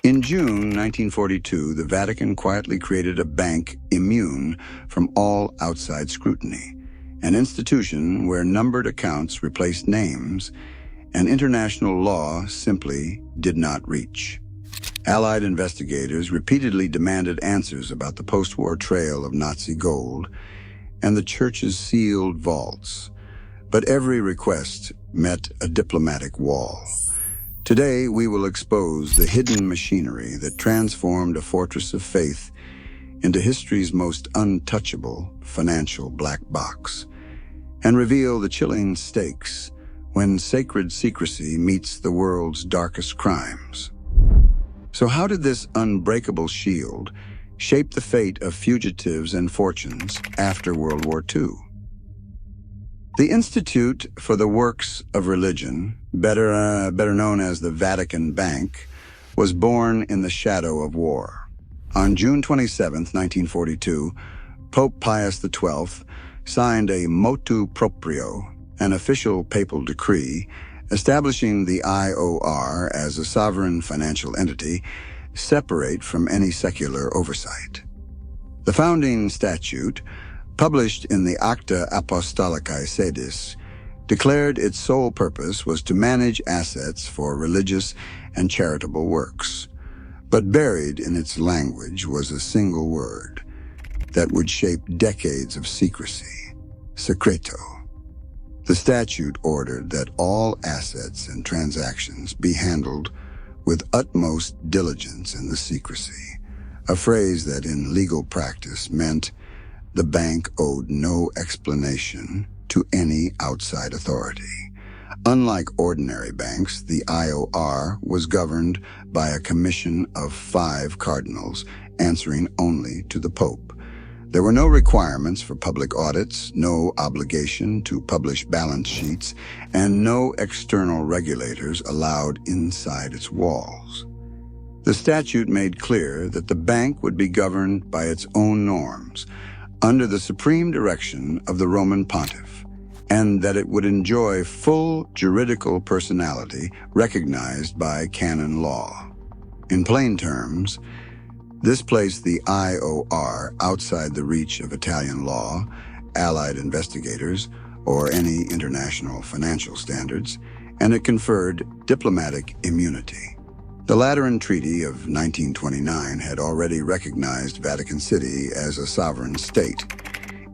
In June 1942, the Vatican quietly created a bank immune from all outside scrutiny, an institution where numbered accounts replaced names and international law simply did not reach. Allied investigators repeatedly demanded answers about the post-war trail of Nazi gold and the church's sealed vaults, but every request met a diplomatic wall. Today, we will expose the hidden machinery that transformed a fortress of faith into history's most untouchable financial black box, and reveal the chilling stakes when sacred secrecy meets the world's darkest crimes. So how did this unbreakable shield shape the fate of fugitives and fortunes after World War II? The Institute for the Works of Religion, better known as the Vatican Bank, was born in the shadow of war. On June 27, 1942, Pope Pius XII signed a motu proprio, an official papal decree establishing the IOR as a sovereign financial entity separate from any secular oversight. The founding statute, published in the Acta Apostolicae Sedis, declared its sole purpose was to manage assets for religious and charitable works. But buried in its language was a single word that would shape decades of secrecy: secreto. The statute ordered that all assets and transactions be handled with utmost diligence in the secrecy, a phrase that in legal practice meant the bank owed no explanation to any outside authority. Unlike ordinary banks, the IOR was governed by a commission of 5 cardinals, answering only to the Pope. There were no requirements for public audits, no obligation to publish balance sheets, and no external regulators allowed inside its walls. The statute made clear that the bank would be governed by its own norms, under the supreme direction of the Roman Pontiff, and that it would enjoy full juridical personality recognized by canon law. In plain terms, this placed the IOR outside the reach of Italian law, Allied investigators, or any international financial standards, and it conferred diplomatic immunity. The Lateran Treaty of 1929 had already recognized Vatican City as a sovereign state,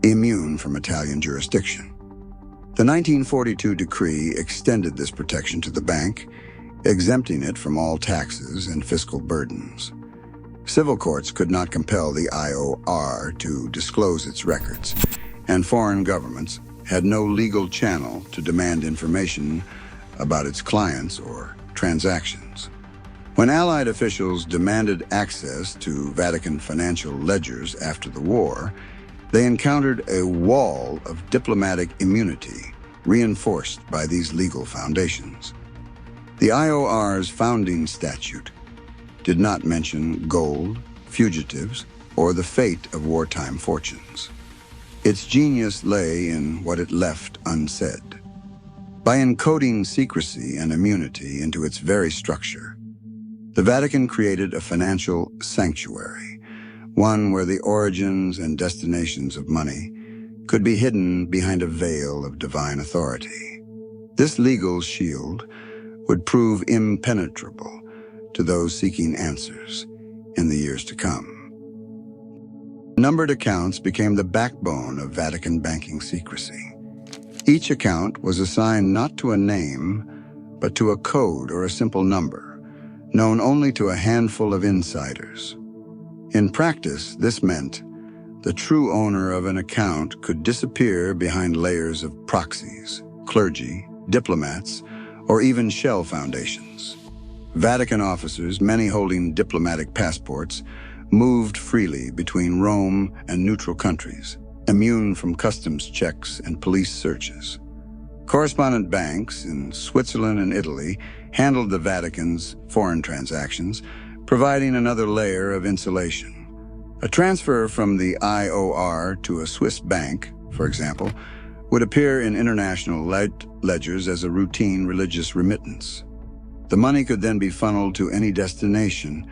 immune from Italian jurisdiction. The 1942 decree extended this protection to the bank, exempting it from all taxes and fiscal burdens. Civil courts could not compel the IOR to disclose its records, and foreign governments had no legal channel to demand information about its clients or transactions. When Allied officials demanded access to Vatican financial ledgers after the war, they encountered a wall of diplomatic immunity reinforced by these legal foundations. The IOR's founding statute did not mention gold, fugitives, or the fate of wartime fortunes. Its genius lay in what it left unsaid. By encoding secrecy and immunity into its very structure, the Vatican created a financial sanctuary, one where the origins and destinations of money could be hidden behind a veil of divine authority. This legal shield would prove impenetrable to those seeking answers in the years to come. Numbered accounts became the backbone of Vatican banking secrecy. Each account was assigned not to a name, but to a code or a simple number, known only to a handful of insiders. In practice, this meant the true owner of an account could disappear behind layers of proxies, clergy, diplomats, or even shell foundations. Vatican officers, many holding diplomatic passports, moved freely between Rome and neutral countries, immune from customs checks and police searches. Correspondent banks in Switzerland and Italy handled the Vatican's foreign transactions, providing another layer of insulation. A transfer from the IOR to a Swiss bank, for example, would appear in international ledgers as a routine religious remittance. The money could then be funneled to any destination,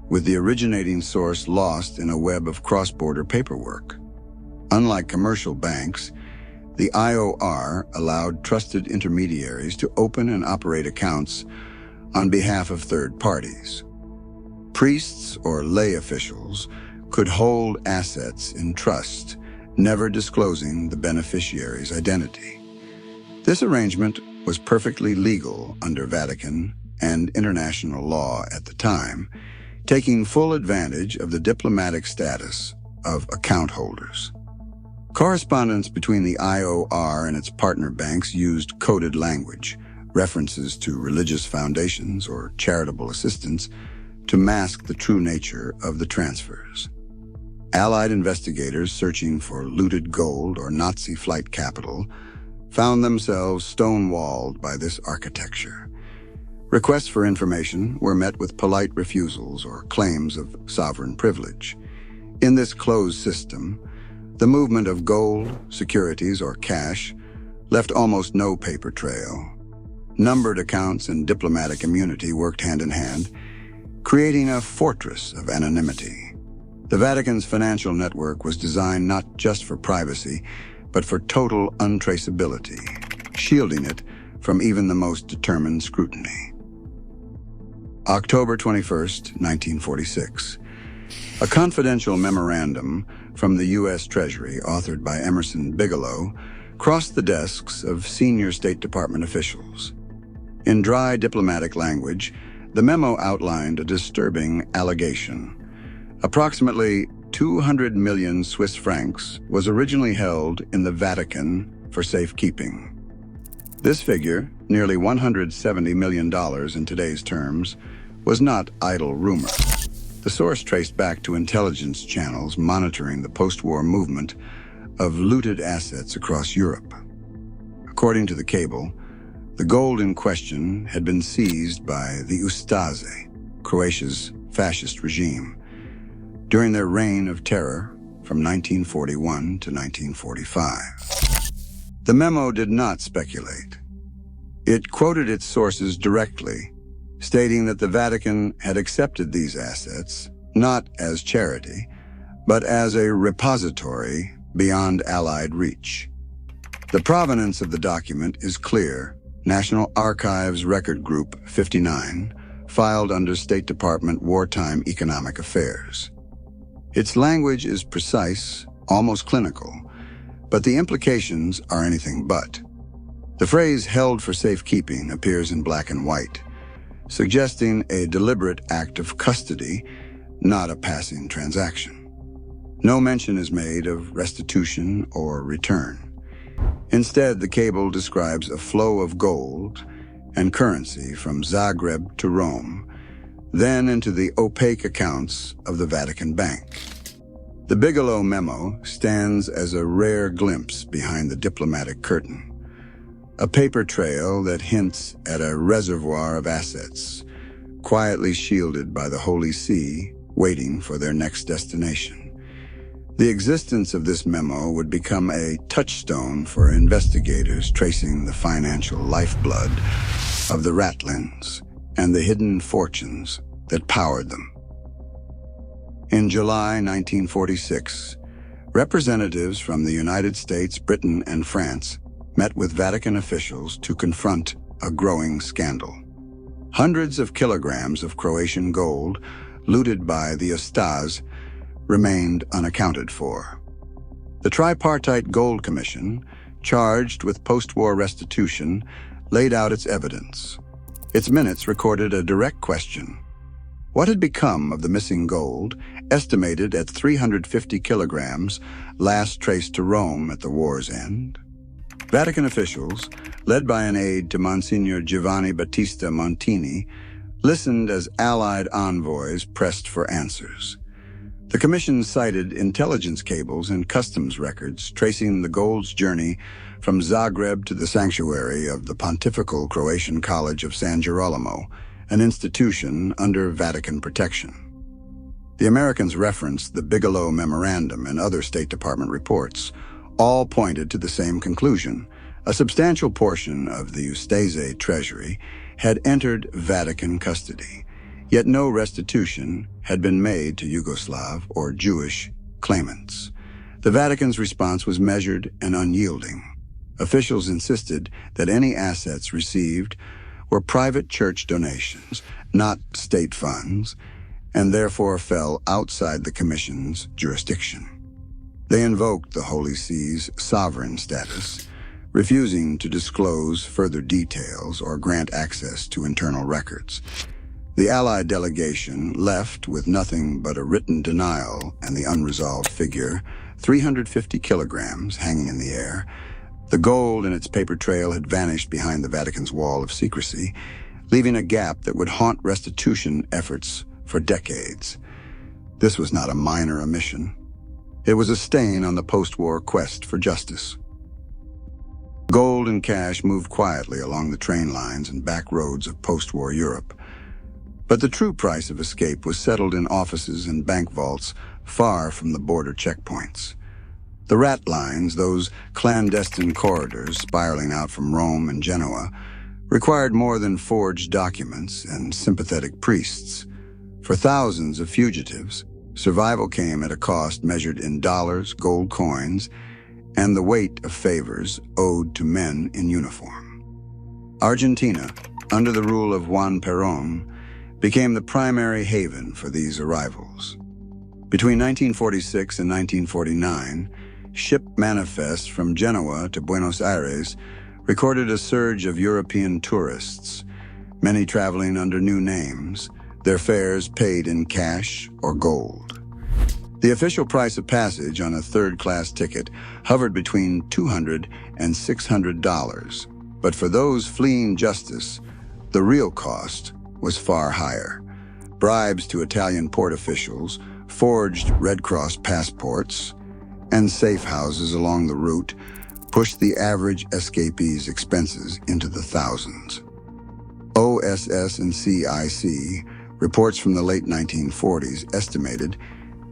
with the originating source lost in a web of cross-border paperwork. Unlike commercial banks, the IOR allowed trusted intermediaries to open and operate accounts on behalf of third parties. Priests or lay officials could hold assets in trust, never disclosing the beneficiary's identity. This arrangement was perfectly legal under Vatican and international law at the time, taking full advantage of the diplomatic status of account holders. Correspondence between the IOR and its partner banks used coded language, references to religious foundations or charitable assistance, to mask the true nature of the transfers. Allied investigators searching for looted gold or Nazi flight capital found themselves stonewalled by this architecture. Requests for information were met with polite refusals or claims of sovereign privilege. In this closed system, the movement of gold, securities, or cash left almost no paper trail. Numbered accounts and diplomatic immunity worked hand in hand, creating a fortress of anonymity. The Vatican's financial network was designed not just for privacy, but for total untraceability, shielding it from even the most determined scrutiny. October 21st, 1946. A confidential memorandum from the U.S. Treasury, authored by Emerson Bigelow, crossed the desks of senior State Department officials. In dry diplomatic language, the memo outlined a disturbing allegation. Approximately 200 million Swiss francs was originally held in the Vatican for safekeeping. This figure, nearly $170 million in today's terms, was not idle rumor. The source traced back to intelligence channels monitoring the post-war movement of looted assets across Europe. According to the cable, the gold in question had been seized by the Ustaše, Croatia's fascist regime, during their reign of terror from 1941 to 1945. The memo did not speculate. It quoted its sources directly, stating that the Vatican had accepted these assets not as charity, but as a repository beyond Allied reach. The provenance of the document is clear. National Archives Record Group 59, filed under State Department Wartime Economic Affairs. Its language is precise, almost clinical, but the implications are anything but. The phrase "held for safekeeping" appears in black and white, suggesting a deliberate act of custody, not a passing transaction. No mention is made of restitution or return. Instead, the cable describes a flow of gold and currency from Zagreb to Rome, then into the opaque accounts of the Vatican Bank. The Bigelow memo stands as a rare glimpse behind the diplomatic curtain, a paper trail that hints at a reservoir of assets, quietly shielded by the Holy See, waiting for their next destination. The existence of this memo would become a touchstone for investigators tracing the financial lifeblood of the Ratlins and the hidden fortunes that powered them. In July 1946, representatives from the United States, Britain, and France met with Vatican officials to confront a growing scandal. Hundreds of kilograms of Croatian gold, looted by the Ustaše, remained unaccounted for. The Tripartite Gold Commission, charged with post-war restitution, laid out its evidence. Its minutes recorded a direct question. What had become of the missing gold, estimated at 350 kilograms, last traced to Rome at the war's end? Vatican officials, led by an aide to Monsignor Giovanni Battista Montini, listened as Allied envoys pressed for answers. The commission cited intelligence cables and customs records tracing the gold's journey from Zagreb to the sanctuary of the Pontifical Croatian College of San Girolamo, an institution under Vatican protection. The Americans referenced the Bigelow Memorandum and other State Department reports. All pointed to the same conclusion. A substantial portion of the Ustaše treasury had entered Vatican custody, yet no restitution had been made to Yugoslav or Jewish claimants. The Vatican's response was measured and unyielding. Officials insisted that any assets received were private church donations, not state funds, and therefore fell outside the Commission's jurisdiction. They invoked the Holy See's sovereign status, refusing to disclose further details or grant access to internal records. The Allied delegation left with nothing but a written denial and the unresolved figure, 350 kilograms, hanging in the air. The gold in its paper trail had vanished behind the Vatican's wall of secrecy, leaving a gap that would haunt restitution efforts for decades. This was not a minor omission. It was a stain on the post-war quest for justice. Gold and cash moved quietly along the train lines and back roads of post-war Europe. But the true price of escape was settled in offices and bank vaults far from the border checkpoints. The rat lines, those clandestine corridors spiraling out from Rome and Genoa, required more than forged documents and sympathetic priests. For thousands of fugitives, survival came at a cost measured in dollars, gold coins, and the weight of favors owed to men in uniform. Argentina, under the rule of Juan Perón, became the primary haven for these arrivals. Between 1946 and 1949, ship manifests from Genoa to Buenos Aires recorded a surge of European tourists, many traveling under new names, their fares paid in cash or gold. The official price of passage on a third-class ticket hovered between $200 and $600, but for those fleeing justice, the real cost was far higher. Bribes to Italian port officials, forged Red Cross passports, and safe houses along the route pushed the average escapee's expenses into the thousands. OSS and CIC reports from the late 1940s estimated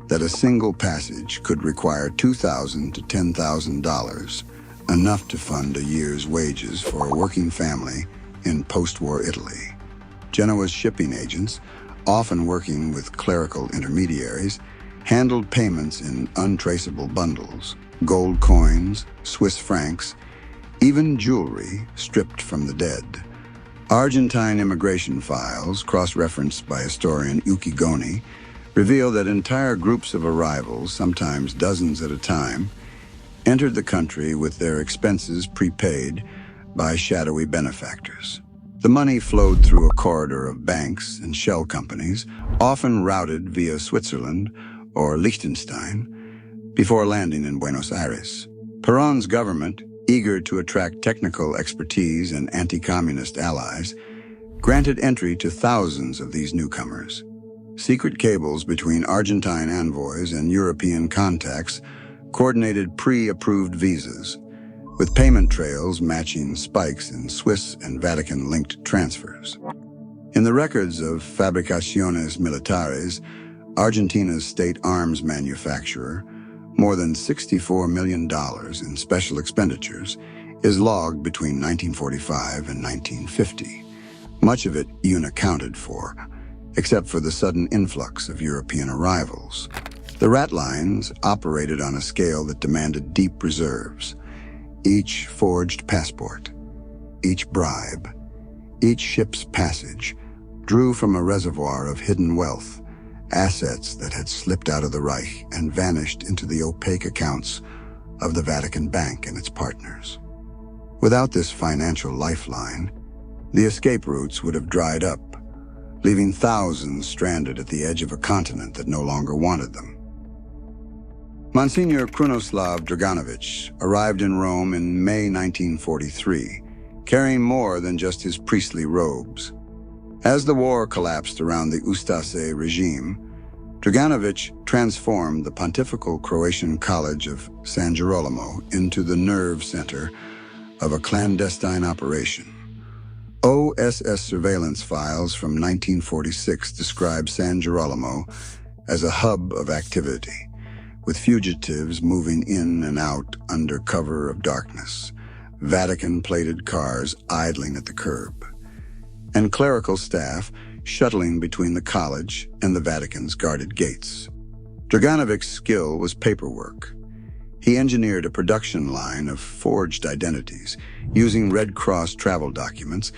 that a single passage could require $2,000 to $10,000, enough to fund a year's wages for a working family in post-war Italy. Genoa's shipping agents, often working with clerical intermediaries, handled payments in untraceable bundles, gold coins, Swiss francs, even jewelry stripped from the dead. Argentine immigration files, cross-referenced by historian Ukigoni, reveal that entire groups of arrivals, sometimes dozens at a time, entered the country with their expenses prepaid by shadowy benefactors. The money flowed through a corridor of banks and shell companies, often routed via Switzerland or Liechtenstein, before landing in Buenos Aires. Perón's government, eager to attract technical expertise and anti-communist allies, granted entry to thousands of these newcomers. Secret cables between Argentine envoys and European contacts coordinated pre-approved visas, with payment trails matching spikes in Swiss and Vatican-linked transfers. In the records of Fabricaciones Militares, Argentina's state arms manufacturer, more than $64 million in special expenditures is logged between 1945 and 1950, much of it unaccounted for, except for the sudden influx of European arrivals. The rat lines operated on a scale that demanded deep reserves. Each forged passport, each bribe, each ship's passage drew from a reservoir of hidden wealth, assets that had slipped out of the Reich and vanished into the opaque accounts of the Vatican Bank and its partners. Without this financial lifeline, the escape routes would have dried up, leaving thousands stranded at the edge of a continent that no longer wanted them. Monsignor Krunoslav Draganović arrived in Rome in May 1943, carrying more than just his priestly robes. As the war collapsed around the Ustaše regime, Draganović transformed the Pontifical Croatian College of San Girolamo into the nerve center of a clandestine operation. OSS surveillance files from 1946 describe San Girolamo as a hub of activity, with fugitives moving in and out under cover of darkness, Vatican-plated cars idling at the curb. and clerical staff shuttling between the college and the Vatican's guarded gates. Draganovic's skill was paperwork. He engineered a production line of forged identities using Red Cross travel documents,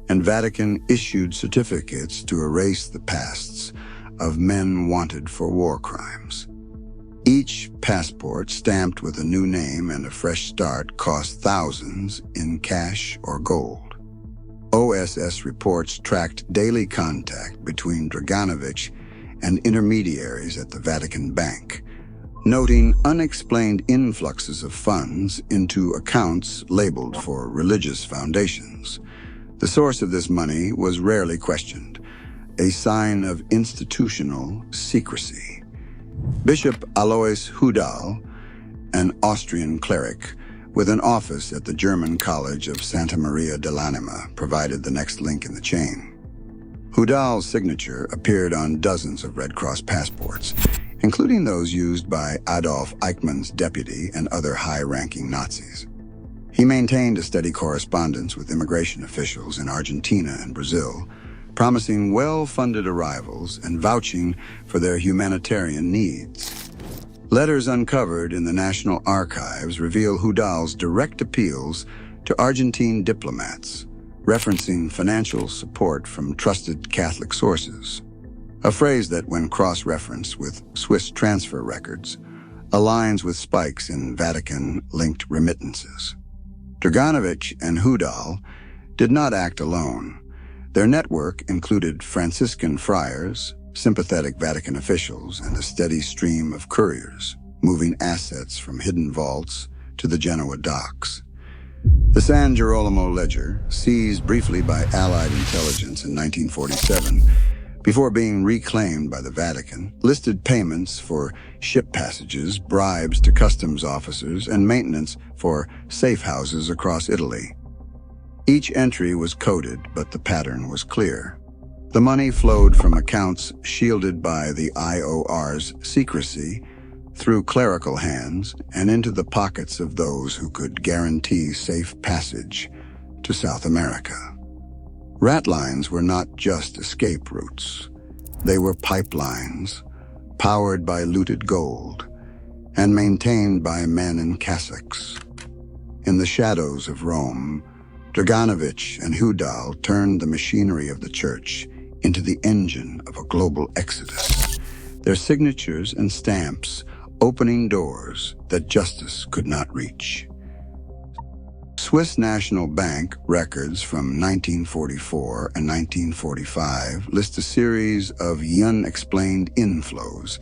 and Vatican-issued certificates to erase the pasts of men wanted for war crimes. Each passport stamped with a new name and a fresh start cost thousands in cash or gold. OSS reports tracked daily contact between Draganovich and intermediaries at the Vatican Bank, noting unexplained influxes of funds into accounts labeled for religious foundations. The source of this money was rarely questioned, a sign of institutional secrecy. Bishop Alois Hudal, an Austrian cleric with an office at the German College of Santa Maria dell'Anima, provided the next link in the chain. Hudal's signature appeared on dozens of Red Cross passports, including those used by Adolf Eichmann's deputy and other high-ranking Nazis. He maintained a steady correspondence with immigration officials in Argentina and Brazil, promising well-funded arrivals and vouching for their humanitarian needs. Letters uncovered in the National Archives reveal Hudal's direct appeals to Argentine diplomats, referencing financial support from trusted Catholic sources, a phrase that, when cross-referenced with Swiss transfer records, aligns with spikes in Vatican-linked remittances. Draganovich and Hudal did not act alone. Their network included Franciscan friars, sympathetic Vatican officials, and a steady stream of couriers, moving assets from hidden vaults to the Genoa docks. The San Girolamo ledger, seized briefly by Allied intelligence in 1947, before being reclaimed by the Vatican, listed payments for ship passages, bribes to customs officers, and maintenance for safe houses across Italy. Each entry was coded, but the pattern was clear. The money flowed from accounts shielded by the IOR's secrecy through clerical hands and into the pockets of those who could guarantee safe passage to South America. Rat lines were not just escape routes. They were pipelines, powered by looted gold, and maintained by men in cassocks. In the shadows of Rome, Draganovich and Hudal turned the machinery of the church into the engine of a global exodus, their signatures and stamps opening doors that justice could not reach. Swiss National Bank records from 1944 and 1945 list a series of unexplained inflows,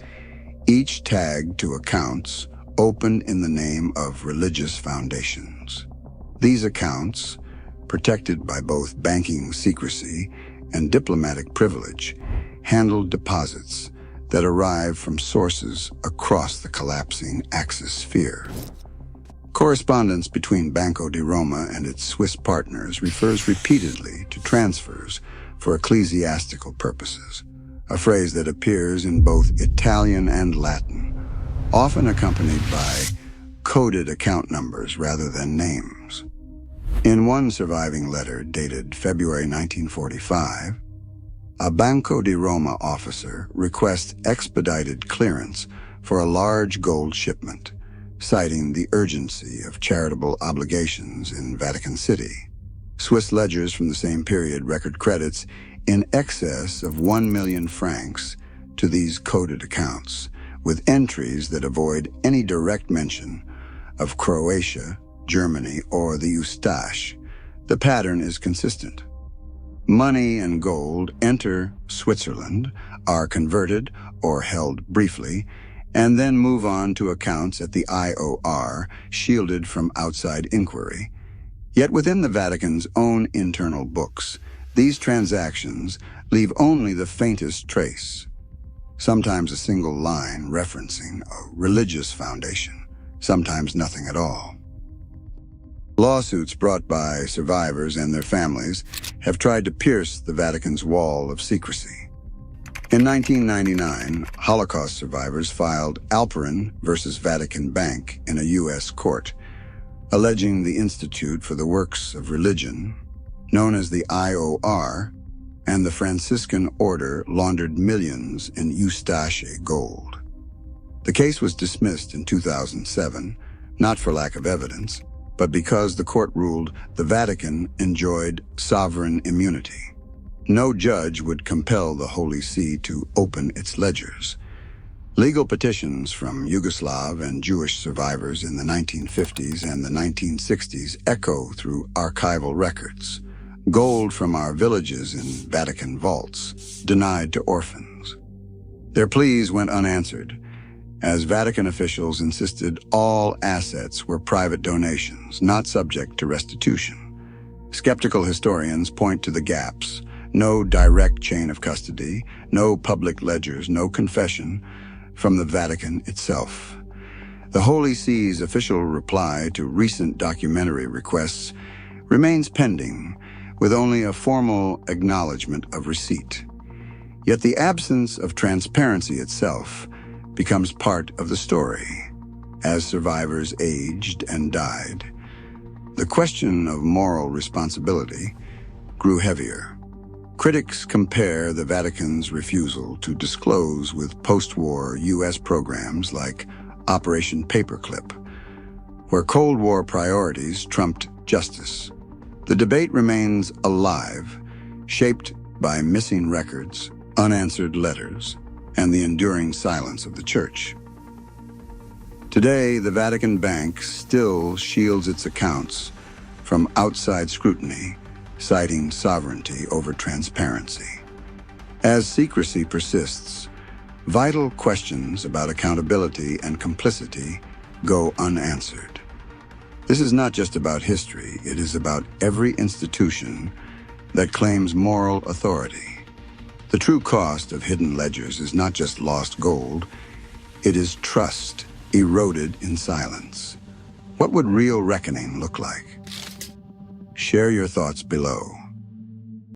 each tagged to accounts opened in the name of religious foundations. These accounts, protected by both banking secrecy and diplomatic privilege, handled deposits that arrived from sources across the collapsing Axis sphere. Correspondence between Banco di Roma and its Swiss partners refers repeatedly to transfers for ecclesiastical purposes, a phrase that appears in both Italian and Latin, often accompanied by coded account numbers rather than names. In one surviving letter dated February 1945, a Banco di Roma officer requests expedited clearance for a large gold shipment, citing the urgency of charitable obligations in Vatican City. Swiss ledgers from the same period record credits in excess of 1 million francs to these coded accounts, with entries that avoid any direct mention of Croatia, Germany, or the Eustache. The pattern is consistent. Money and gold enter Switzerland, are converted or held briefly, and then move on to accounts at the IOR, shielded from outside inquiry. Yet within the Vatican's own internal books, these transactions leave only the faintest trace, sometimes a single line referencing a religious foundation, sometimes nothing at all. Lawsuits brought by survivors and their families have tried to pierce the Vatican's wall of secrecy. In 1999, Holocaust survivors filed Alperin versus Vatican Bank in a U.S. court, alleging the Institute for the Works of Religion, known as the IOR, and the Franciscan order laundered millions in Eustache gold. The case was dismissed in 2007, not for lack of evidence, but because the court ruled the Vatican enjoyed sovereign immunity. No judge would compel the Holy See to open its ledgers. Legal petitions from Yugoslav and Jewish survivors in the 1950s and the 1960s echo through archival records. Gold from our villages in Vatican vaults, denied to orphans. Their pleas went unanswered, as Vatican officials insisted all assets were private donations, not subject to restitution. Skeptical historians point to the gaps: no direct chain of custody, no public ledgers, no confession from the Vatican itself. The Holy See's official reply to recent documentary requests remains pending, with only a formal acknowledgement of receipt. Yet the absence of transparency itself becomes part of the story. As survivors aged and died, the question of moral responsibility grew heavier. Critics compare the Vatican's refusal to disclose with post-war U.S. programs like Operation Paperclip, where Cold War priorities trumped justice. The debate remains alive, shaped by missing records, unanswered letters, and the enduring silence of the Church. Today, the Vatican Bank still shields its accounts from outside scrutiny, citing sovereignty over transparency. As secrecy persists, vital questions about accountability and complicity go unanswered. This is not just about history, it is about every institution that claims moral authority. The true cost of hidden ledgers is not just lost gold, it is trust eroded in silence. What would real reckoning look like? Share your thoughts below.